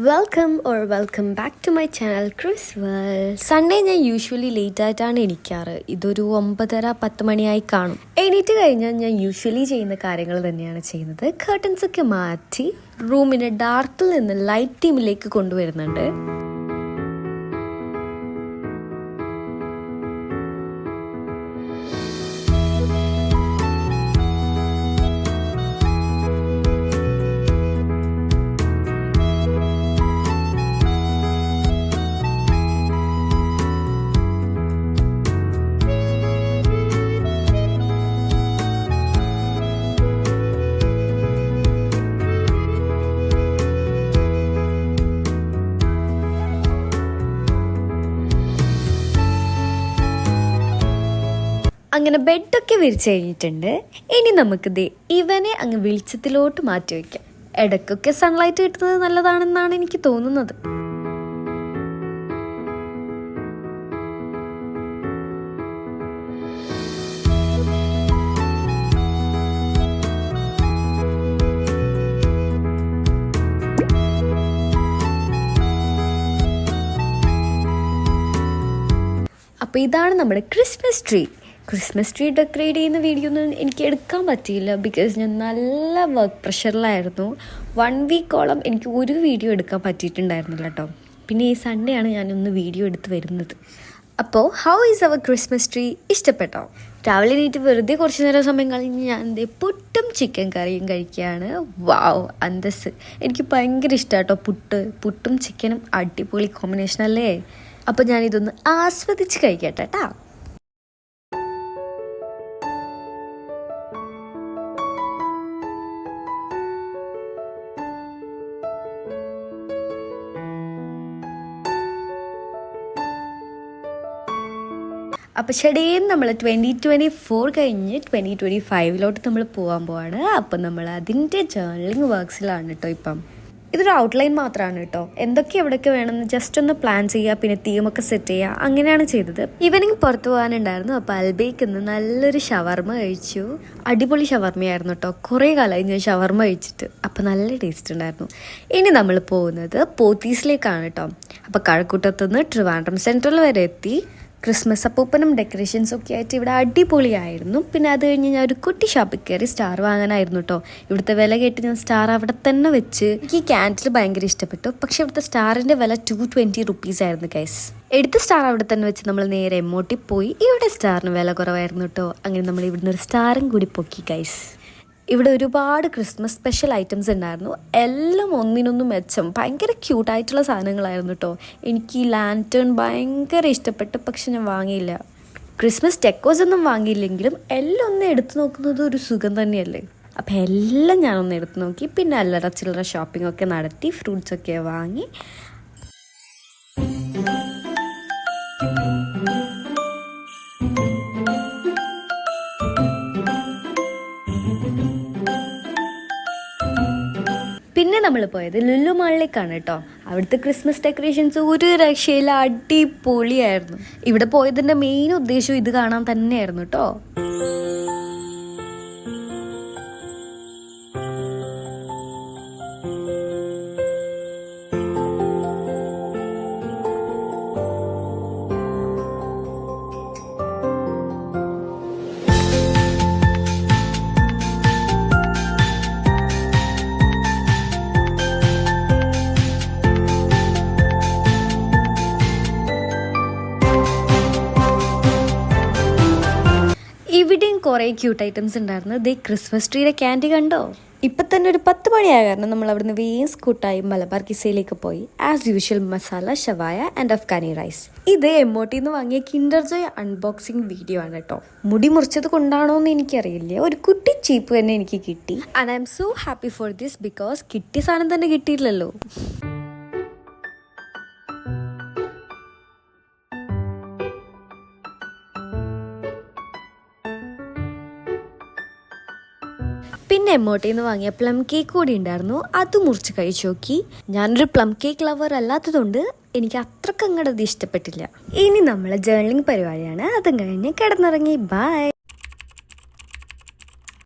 Welcome back to my channel Chris world. Sunday ഞാൻ usually late ആയിട്ടാണ് എണീക്കാറ്. ഇതൊരു 9:30-10 മണിയായി കാണും. എണീറ്റ് കഴിഞ്ഞാൽ ഞാൻ യൂഷ്വലി ചെയ്യുന്ന കാര്യങ്ങൾ തന്നെയാണ് ചെയ്യുന്നത്. കർട്ടൻസ് ഒക്കെ മാറ്റി റൂമിനെ ഡാർക്കിൽ നിന്ന് ലൈറ്റ് തീമിലേക്ക് കൊണ്ടുവരുന്നുണ്ട്. അങ്ങനെ ബെഡൊക്കെ വിരിച്ചു കഴിഞ്ഞിട്ടുണ്ട്. ഇനി നമുക്കിത് ഇവനെ അങ്ങ് വെളിച്ചത്തിലോട്ട് മാറ്റി വയ്ക്കാം. ഇടയ്ക്കൊക്കെ സൺലൈറ്റ് കിട്ടുന്നത് നല്ലതാണെന്നാണ് എനിക്ക് തോന്നുന്നത്. അപ്പോൾ ഇതാണ് നമ്മുടെ ക്രിസ്മസ് ട്രീ ഡെക്കറേറ്റ് ചെയ്യുന്ന വീഡിയോ ഒന്നും എനിക്ക് എടുക്കാൻ പറ്റിയില്ല. ബിക്കോസ് ഞാൻ നല്ല വർക്ക് പ്രഷറിലായിരുന്നു. 1 വീക്കോളം എനിക്ക് ഒരു വീഡിയോ എടുക്കാൻ പറ്റിയിട്ടുണ്ടായിരുന്നില്ല കേട്ടോ. പിന്നെ ഈ സൺഡേ ആണ് ഞാനൊന്ന് വീഡിയോ എടുത്ത് വരുന്നത്. അപ്പോൾ how is our Christmas tree? ഇഷ്ടപ്പെട്ടോ? രാവിലെ എണീറ്റ് വെറുതെ കുറച്ച് നേരം സമയം കഴിഞ്ഞ് ഞാൻ പുട്ടും ചിക്കൻ കറിയും കഴിക്കുകയാണ്. വാവ്, അന്തസ്. എനിക്ക് ഭയങ്കര ഇഷ്ടമാണ് കേട്ടോ പുട്ടും ചിക്കനും അടിപൊളി കോമ്പിനേഷൻ അല്ലേ. അപ്പോൾ ഞാനിതൊന്ന് ആസ്വദിച്ച് കഴിക്കട്ടെ കേട്ടോ. അപ്പോൾ ഷെഡേന്ന് നമ്മൾ 2024 കഴിഞ്ഞ് 2025 നമ്മൾ പോകാൻ പോവാണ്. അപ്പം നമ്മൾ അതിൻ്റെ ജേർണലിങ് വർക്ക്സിലാണ് കേട്ടോ. ഇപ്പം ഇതൊരു ഔട്ട്ലൈൻ മാത്രമാണ് കേട്ടോ. എന്തൊക്കെ എവിടെയൊക്കെ വേണമെന്ന് ജസ്റ്റ് ഒന്ന് പ്ലാൻ ചെയ്യുക, പിന്നെ തീമൊക്കെ സെറ്റ് ചെയ്യുക, അങ്ങനെയാണ് ചെയ്തത്. ഈവനിങ് പുറത്ത് പോകാനുണ്ടായിരുന്നു. അപ്പോൾ അൽബേക്ക് ഇന്ന് നല്ലൊരു ഷവർമ കഴിച്ചു. അടിപൊളി ഷവർമയായിരുന്നു കേട്ടോ. കുറേ കാലമായി ഞാൻ ഷവർമ കഴിച്ചിട്ട്. അപ്പോൾ നല്ല ടേസ്റ്റ് ഉണ്ടായിരുന്നു. ഇനി നമ്മൾ പോകുന്നത് പോത്തീസിലേക്കാണ് കേട്ടോ. അപ്പോൾ കഴക്കൂട്ടത്തുനിന്ന് ട്രിവാൻഡ്രം സെൻട്രൽ വരെ എത്തി. ക്രിസ്മസ് അപ്പൂപ്പനും ഡെക്കറേഷൻസും ഒക്കെ ആയിട്ട് ഇവിടെ അടിപൊളിയായിരുന്നു. പിന്നെ അത് കഴിഞ്ഞ് ഞാൻ ഒരു കുട്ടി ഷോപ്പിൽ കയറി സ്റ്റാർ വാങ്ങാനായിരുന്നു കേട്ടോ. ഇവിടുത്തെ വില കേട്ട് ഞാൻ സ്റ്റാർ അവിടെ തന്നെ വെച്ച്. എനിക്ക് ഈ ക്യാൻഡിൽ ഭയങ്കര ഇഷ്ടപ്പെട്ടു. പക്ഷെ ഇവിടുത്തെ സ്റ്റാറിൻ്റെ വില 220 റുപ്പീസ് ആയിരുന്നു ഗൈസ്. എടുത്ത സ്റ്റാർ അവിടെ തന്നെ വെച്ച് നമ്മൾ നേരെ എമ്മോട്ടി പോയി. ഇവിടെ സ്റ്റാറിന് വില കുറവായിരുന്നു കേട്ടോ. അങ്ങനെ നമ്മൾ ഇവിടുന്ന് ഒരു സ്റ്റാറും കൂടി പൊക്കി ഗൈസ്. ഇവിടെ ഒരുപാട് ക്രിസ്മസ് സ്പെഷ്യൽ ഐറ്റംസ് ഉണ്ടായിരുന്നു. എല്ലാം ഒന്നിനൊന്നും മെച്ചം. ഭയങ്കര ക്യൂട്ടായിട്ടുള്ള സാധനങ്ങളായിരുന്നു കേട്ടോ. എനിക്ക് ഈ ലാൻറ്റേൺ ഭയങ്കര ഇഷ്ടപ്പെട്ടു. പക്ഷെ ഞാൻ വാങ്ങിയില്ല. ക്രിസ്മസ് ഡെക്കോസ് ഒന്നും വാങ്ങിയില്ലെങ്കിലും എല്ലാം ഒന്ന് എടുത്തു നോക്കുന്നത് ഒരു സുഖം തന്നെയല്ലേ. അപ്പം എല്ലാം ഞാനൊന്ന് എടുത്തു നോക്കി. പിന്നെ അല്ലറ ചില്ലറ ഷോപ്പിംഗ് ഒക്കെ നടത്തി ഫ്രൂട്ട്സൊക്കെ വാങ്ങി. പിന്നെ നമ്മൾ പോയത് ലുലു മാളിലേക്കാണ് കേട്ടോ. അവിടുത്തെ ക്രിസ്മസ് ഡെക്കറേഷൻസ് ഒരു രക്ഷയില്ല, അടിപൊളിയായിരുന്നു. ഇവിടെ പോയതിൻ്റെ മെയിൻ ഉദ്ദേശം ഇത് കാണാൻ തന്നെയായിരുന്നു കേട്ടോ. ഇവിടെയും കുറേ ക്യൂട്ട് ഐറ്റംസ് ഉണ്ടായിരുന്നു. ദേ ക്രിസ്മസ് ട്രീയുടെ ക്യാൻഡി കണ്ടോ? ഇപ്പം തന്നെ ഒരു 10 മണിയായ കാരണം നമ്മൾ അവിടുന്ന് വേഗം സ്കൂട്ടായി മലബാർ കിസയിലേക്ക് പോയി. ആസ് യൂഷ്വൽ മസാല ഷവായ ആൻഡ് അഫ്ഗാനി റൈസ്. ഇത് എമ്മോട്ടിന്ന് വാങ്ങിയ കിൻഡർ ജോയ് അൺബോക്സിങ് വീഡിയോ ആണ് കേട്ടോ. മുടി മുറിച്ചത് കൊണ്ടാണോ എന്ന് എനിക്കറിയില്ല. ഒരു കുട്ടി ചീപ്പ് തന്നെ എനിക്ക് കിട്ടി. And I M so happy for this because കിട്ടിയ സാധനം തന്നെ കിട്ടിയില്ലല്ലോ. പിന്നെ എമ്മോട്ടിന്ന് വാങ്ങിയ പ്ലം കേക്ക് കൂടി ഉണ്ടായിരുന്നു. അത് മുറിച്ച് കഴിച്ചു നോക്കി. ഞാനൊരു പ്ലം കേക്ക് ലവർ അല്ലാത്തതുകൊണ്ട് എനിക്ക് അത്രക്ക് അങ്ങോട്ട് അത് ഇഷ്ടപ്പെട്ടില്ല. ഇനി നമ്മളെ ജേർണലിംഗ് പരിപാടിയാണ്. അതും കഴിഞ്ഞ് കിടന്നിറങ്ങി. ബൈ.